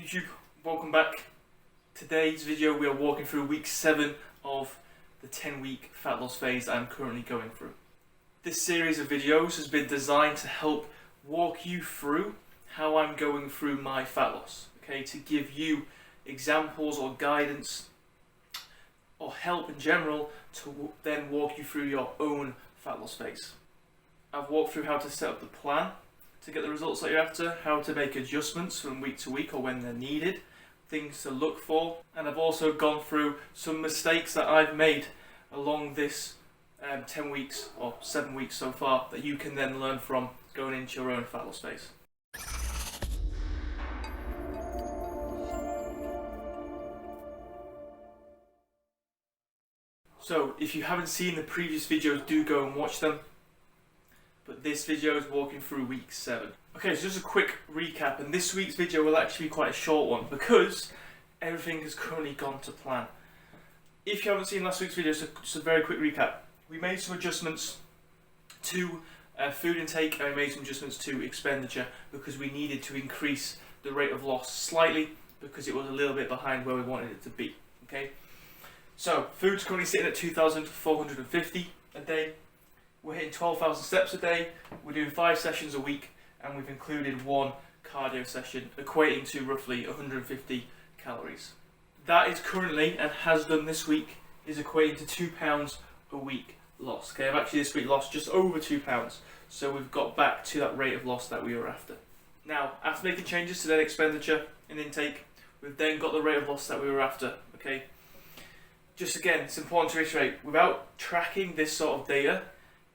YouTube, welcome back. Today's video we are walking through week 7 of the 10-week fat loss phase I'm currently going through. This series of videos has been designed to help walk you through how I'm going through my fat loss, okay, to give you examples or guidance or help in general to then walk you through your own fat loss phase. I've walked through how to set up the plan to get the results that you're after, how to make adjustments from week to week or when they're needed, things to look for, and I've also gone through some mistakes that I've made along this 10 weeks or 7 weeks so far that you can then learn from going into your own fat loss phase. So if you haven't seen the previous videos, do go and watch them. But this video is walking through week 7. Okay, so just a quick recap, and this week's video will actually be quite a short one because everything has currently gone to plan. If you haven't seen last week's video, so just a very quick recap. We made some adjustments to food intake and we made some adjustments to expenditure because we needed to increase the rate of loss slightly because it was a little bit behind where we wanted it to be. Okay, so food's currently sitting at 2,450 a day. We're hitting 12,000 steps a day, we're doing 5 sessions a week, and we've included 1 cardio session, equating to roughly 150 calories. That is currently, and has done this week, is equating to 2 pounds a week loss. Okay, I've actually this week lost just over 2 pounds, so we've got back to that rate of loss that we were after. Now, after making changes to that expenditure and intake, we've then got the rate of loss that we were after. Okay, just again, it's important to reiterate, without tracking this sort of data,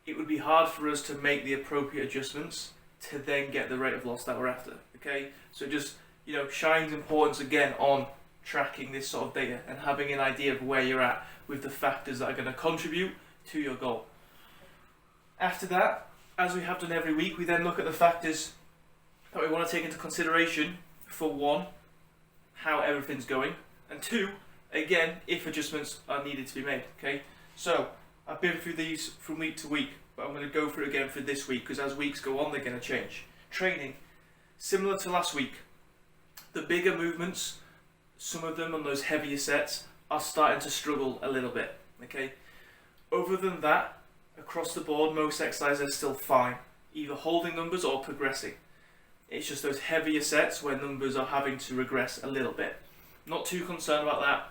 it would be hard for us to make the appropriate adjustments to then get the rate of loss that we're after. Okay, so just shines importance again on tracking this sort of data and having an idea of where you're at with the factors that are going to contribute to your goal. After that, as we have done every week, we then look at the factors that we want to take into consideration for 1, how everything's going, and 2, again, if adjustments are needed to be made. Okay, so I've been through these from week to week, but I'm going to go through it again for this week because as weeks go on, they're going to change. Training, similar to last week. The bigger movements, some of them on those heavier sets, are starting to struggle a little bit. Okay. Other than that, across the board, most exercises are still fine, either holding numbers or progressing. It's just those heavier sets where numbers are having to regress a little bit. Not too concerned about that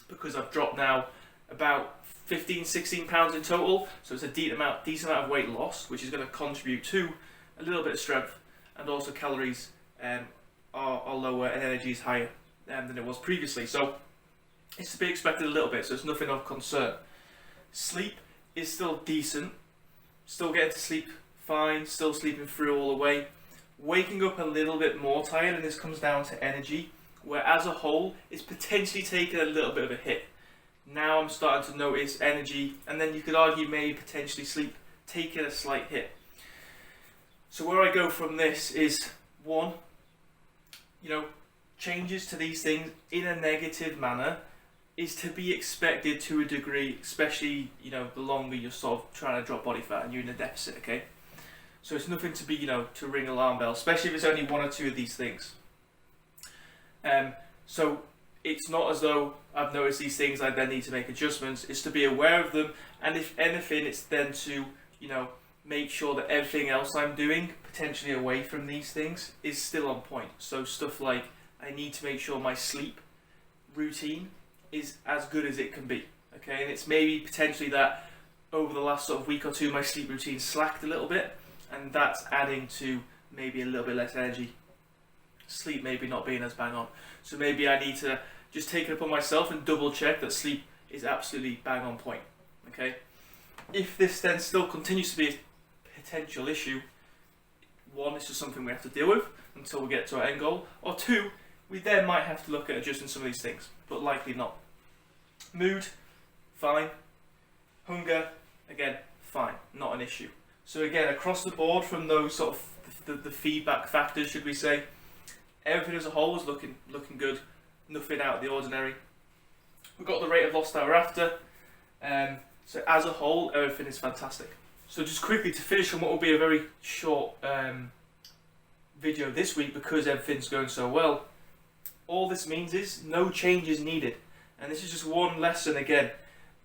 because I've dropped now about 15-16 pounds in total, so it's a decent amount of weight loss, which is going to contribute to a little bit of strength, and also calories are lower and energy is higher than it was previously, so it's to be expected a little bit, so it's nothing of concern. Sleep is still decent, still getting to sleep fine, still sleeping through all the way. Waking up a little bit more tired, and this comes down to energy, where as a whole it's potentially taken a little bit of a hit. Now I'm starting to notice energy, and then you could argue maybe potentially sleep taking a slight hit. So where I go from this is 1, changes to these things in a negative manner is to be expected to a degree, especially the longer you're sort of trying to drop body fat and you're in a deficit. Okay, so it's nothing to be to ring alarm bell, especially if it's only 1 or 2 of these things. So it's not as though I've noticed these things I then need to make adjustments. It's to be aware of them, and if anything, it's then to make sure that everything else I'm doing potentially away from these things is still on point. So stuff like I need to make sure my sleep routine is as good as it can be. Okay, and it's maybe potentially that over the last sort of week or 2 my sleep routine slacked a little bit, and that's adding to maybe a little bit less energy. Sleep maybe not being as bang on. So maybe I need to just take it upon myself and double check that sleep is absolutely bang on point. Okay, if this then still continues to be a potential issue, 1, it's just something we have to deal with until we get to our end goal, or 2, we then might have to look at adjusting some of these things, but likely not. Mood, fine. Hunger, again, fine, not an issue. So again, across the board from those sort of the feedback factors, should we say, everything as a whole is looking good, nothing out of the ordinary. We've got the rate of loss that we're after, so as a whole, everything is fantastic. So just quickly to finish on what will be a very short video this week because everything's going so well, All this means is no change is needed. And this is just one lesson again.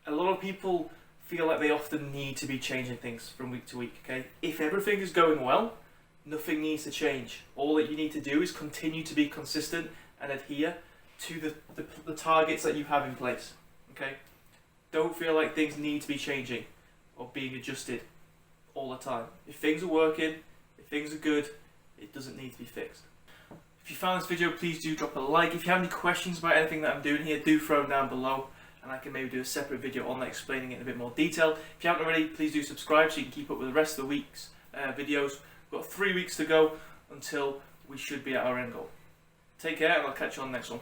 A lot of people feel like they often need to be changing things from week to week, okay? If everything is going well, nothing needs to change. All that you need to do is continue to be consistent and adhere to the targets that you have in place, okay? Don't feel like things need to be changing or being adjusted all the time. If things are working, if things are good, it doesn't need to be fixed. If you found this video, please do drop a like. If you have any questions about anything that I'm doing here, do throw them down below, and I can maybe do a separate video on that explaining it in a bit more detail. If you haven't already, please do subscribe so you can keep up with the rest of the week's videos. We've got 3 weeks to go until we should be at our end goal. Take care, and I'll catch you on the next one.